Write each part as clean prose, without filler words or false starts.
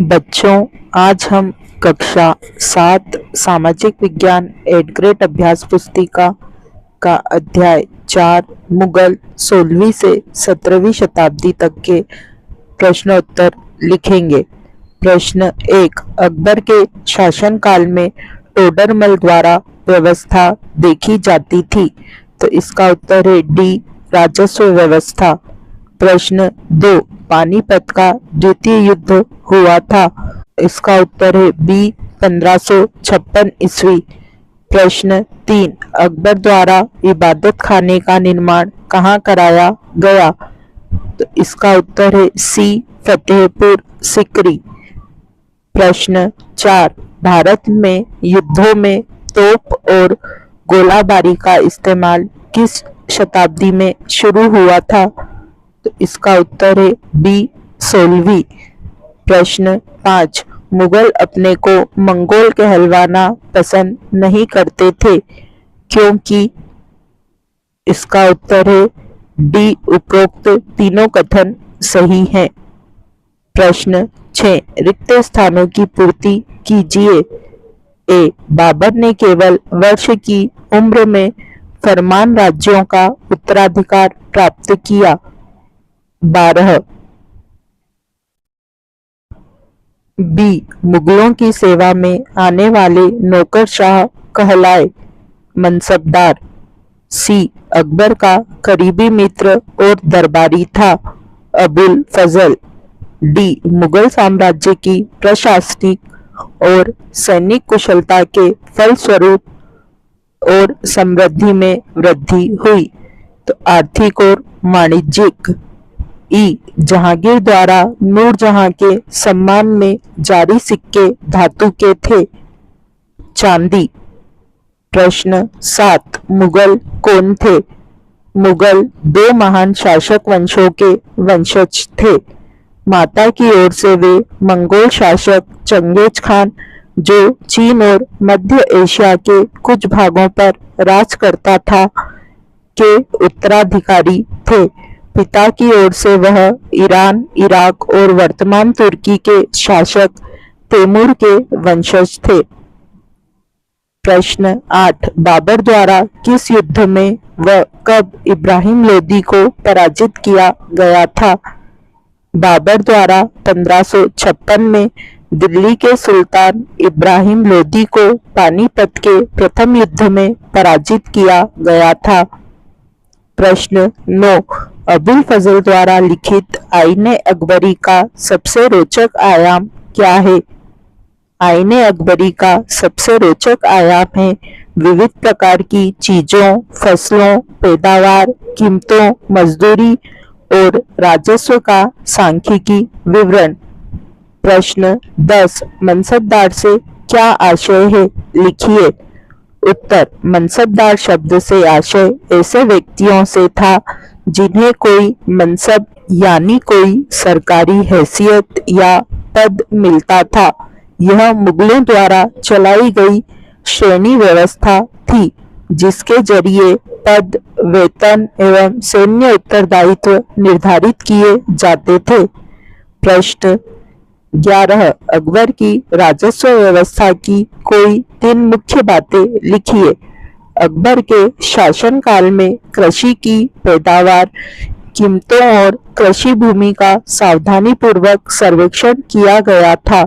बच्चों, आज हम कक्षा 7 सामाजिक विज्ञान 8th ग्रेड अभ्यास पुस्तिका का अध्याय 4 मुगल 16वीं से 17वीं शताब्दी तक के प्रश्नोत्तर लिखेंगे। प्रश्न 1, अकबर के शासनकाल में टोडरमल द्वारा व्यवस्था देखी जाती थी, तो इसका उत्तर है डी, राजस्व व्यवस्था। प्रश्न 2, पानीपत का द्वितीय युद्ध हुआ था, इसका उत्तर है बी, 1556 ईस्वी। प्रश्न 3, अकबर द्वारा इबादत खाने का निर्माण कहाँ कराया गया, तो इसका उत्तर है सी, फतेहपुर सिकरी। प्रश्न 4, भारत में युद्धों में तोप और गोलाबारी का इस्तेमाल किस शताब्दी में शुरू हुआ था, तो इसका उत्तर है बी, 16वीं। प्रश्न 5, मुगल अपने को मंगोल कहलवाना पसंद नहीं करते थे, क्योंकि इसका उत्तर है डी, उपरोक्त तीनों कथन सही हैं। प्रश्न 6, रिक्त स्थानों की पूर्ति कीजिए। ए, बाबर ने केवल वर्ष की उम्र में फरमान राज्यों का उत्तराधिकार प्राप्त किया। 12, बी, मुगलों की सेवा में आने वाले नौकरशाह कहलाए मनसबदार। सी, अकबर का करीबी मित्र और दरबारी था अबुल फजल। डी, मुगल साम्राज्य की प्रशासनिक और सैनिक कुशलता के फलस्वरूप और समृद्धि में वृद्धि हुई, तो आर्थिक और वाणिज्यिक। ई, जहांगीर द्वारा नूरजहां के सम्मान में जारी सिक्के धातु के थे, चांदी। प्रश्न 7, मुगल कौन थे? मुगल 2 महान शासक वंशों के वंशज थे। माता की ओर से वे मंगोल शासक चंगेज खान, जो चीन और मध्य एशिया के कुछ भागों पर राज करता था, के उत्तराधिकारी थे। पिता की ओर से वह ईरान, इराक और वर्तमान तुर्की के शासक तैमूर के वंशज थे। प्रश्न 8, बाबर द्वारा किस युद्ध में व कब इब्राहिम लोदी को पराजित किया गया था? बाबर द्वारा 1556 में दिल्ली के सुल्तान इब्राहिम लोदी को पानीपत के प्रथम युद्ध में पराजित किया गया था। प्रश्न 9, अबुल फजल द्वारा लिखित आईने अकबरी का सबसे रोचक आयाम क्या है? आईने अकबरी का सबसे रोचक आयाम है विविध प्रकार की चीजों, फसलों, पैदावार, कीमतों, मजदूरी और राजस्व का सांख्यिकी विवरण। प्रश्न 10, मनसबदार से क्या आशय है, लिखिए। उत्तर, मनसबदार शब्द से आशय ऐसे व्यक्तियों से था जिन्हें कोई मनसब यानी कोई सरकारी हैसियत या पद मिलता था। यह मुगलों द्वारा चलाई गई श्रेणी व्यवस्था थी, जिसके जरिए पद, वेतन एवं सैन्य उत्तरदायित्व निर्धारित किए जाते थे। प्रश्न 11, अकबर की राजस्व व्यवस्था की कोई 3 मुख्य बातें लिखिए। अकबर के शासनकाल में कृषि की पैदावार, कीमतों और कृषि भूमि का सावधानी पूर्वक सर्वेक्षण किया गया था।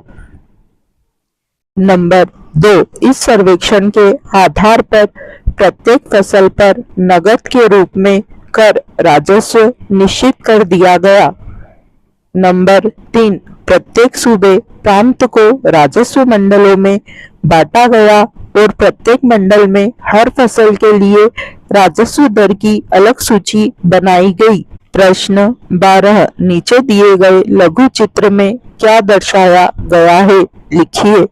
नंबर 2, इस सर्वेक्षण के आधार पर प्रत्येक फसल पर नकद के रूप में कर राजस्व निश्चित कर दिया गया। नंबर 3, प्रत्येक सूबे प्रांत को राजस्व मंडलों में बांटा गया और प्रत्येक मंडल में हर फसल के लिए राजस्व दर की अलग सूची बनाई गई। प्रश्न 12, नीचे दिए गए लघु चित्र में क्या दर्शाया गया है, लिखिए।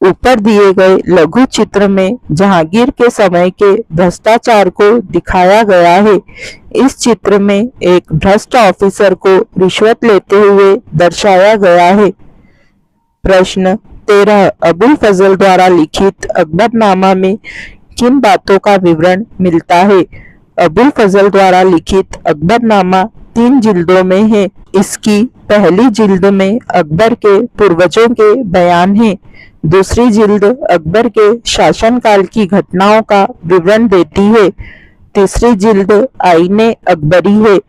ऊपर दिए गए लघु चित्र में जहांगीर के समय के भ्रष्टाचार को दिखाया गया है। इस चित्र में एक भ्रष्ट ऑफिसर को रिश्वत लेते हुए दर्शाया गया है। प्रश्न 13, अबुल फजल द्वारा लिखित अकबरनामा में किन बातों का विवरण मिलता है? अबुल फजल द्वारा लिखित अकबरनामा 3 जिल्दों में है। इसकी पहली जिल्द में अकबर के पूर्वजों के बयान हैं। दूसरी जिल्द अकबर के शासनकाल की घटनाओं का विवरण देती है। तीसरी जिल्द आईने अकबरी है।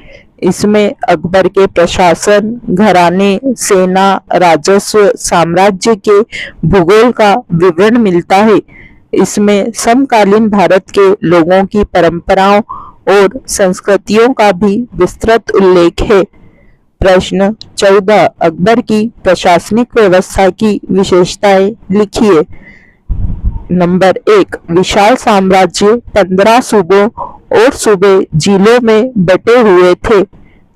इसमें अकबर के प्रशासन, घराने, सेना, राजस्व, साम्राज्य के भूगोल का विवरण मिलता है। इसमें समकालीन भारत के लोगों की परंपराओं और संस्कृतियों का भी विस्तृत उल्लेख है। प्रश्न 14 अकबर की प्रशासनिक व्यवस्था की विशेषताएं लिखिए। नंबर 1 विशाल साम्राज्य 15 सूबों और सूबे जिलों में बटे हुए थे।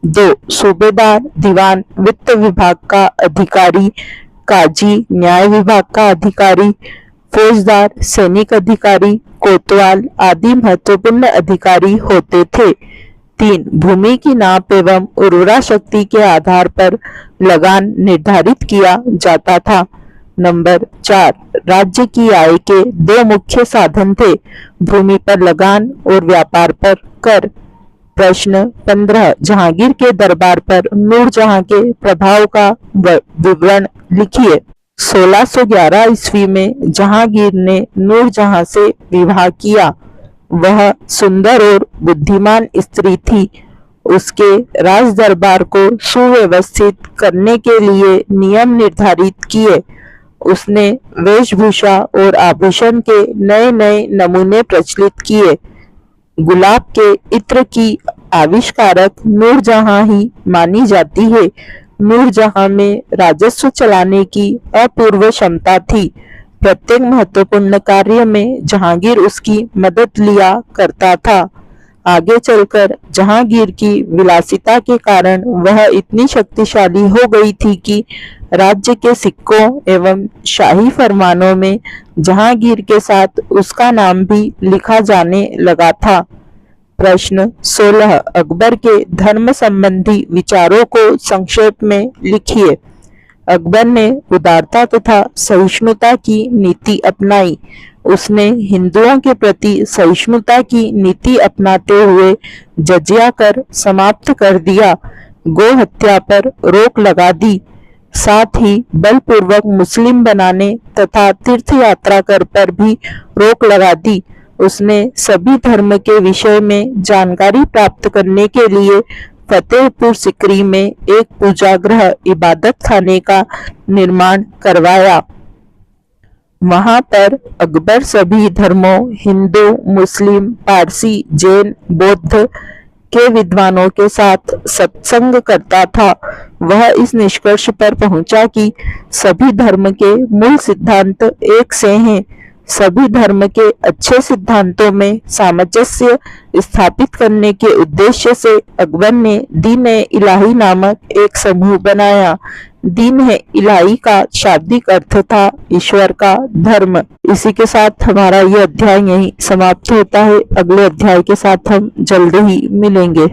2 सूबेदार, दीवान, वित्त विभाग का अधिकारी, काजी, न्याय विभाग का अधिकारी, फौजदार, सैनिक अधिकारी, कोतवाल आदि महत्वपूर्ण अधिकारी होते थे। 3 भूमि की नाप एवं उर्वरा शक्ति के आधार पर लगान निर्धारित किया जाता था। नंबर 4 राज्य की आय के 2 मुख्य साधन थे, भूमि पर लगान और व्यापार पर कर। प्रश्न 15 जहांगीर के दरबार पर नूरजहां के प्रभाव का विवरण लिखिए। 1611 ईस्वी में जहांगीर ने नूरजहां से विवाह किया। वह सुंदर और बुद्धिमान स्त्री थी। उसके राज दरबार को सुव्यवस्थित करने के लिए नियम निर्धारित किए। उसने वेशभूषा और आभूषण के नए नए नमूने प्रचलित किए। गुलाब के इत्र की आविष्कारक नूरजहां ही मानी जाती है। नूरजहां में राजस्व चलाने की अपूर्व क्षमता थी। प्रत्येक महत्वपूर्ण कार्य में जहांगीर उसकी मदद लिया करता था। आगे चलकर जहांगीर की विलासिता के कारण वह इतनी शक्तिशाली हो गई थी कि राज्य के सिक्कों एवं शाही फरमानों में जहांगीर के साथ उसका नाम भी लिखा जाने लगा था। प्रश्न 16 अकबर के धर्म संबंधी विचारों को संक्षेप में लिखिए। अकबर ने उदारता तथा सहिष्णुता की नीति अपनाई। उसने हिंदुओं के प्रति सहिष्णुता की नीति अपनाते हुए जजिया कर समाप्त कर दिया। गो हत्या पर रोक लगा दी। साथ ही बलपूर्वक मुस्लिम बनाने तथा तीर्थ यात्रा कर पर भी रोक लगा दी। उसने सभी धर्म के विषय में जानकारी प्राप्त करने के लिए फतेहपुर सिकरी में एक पूजागृह इबादत खाने का निर्माण करवाया। वहां पर अकबर सभी धर्मों हिंदू, मुस्लिम, पारसी, जैन, बौद्ध के विद्वानों के साथ सत्संग करता था। वह इस निष्कर्ष पर पहुंचा कि सभी धर्म के मूल सिद्धांत एक से हैं। सभी धर्म के अच्छे सिद्धांतों में सामंजस्य स्थापित करने के उद्देश्य से अकबर ने दीन-ए-इलाही नामक एक समूह बनाया। दीन-ए-इलाही का शाब्दिक अर्थ था ईश्वर का धर्म। इसी के साथ हमारा ये अध्याय यहीं समाप्त होता है। अगले अध्याय के साथ हम जल्द ही मिलेंगे।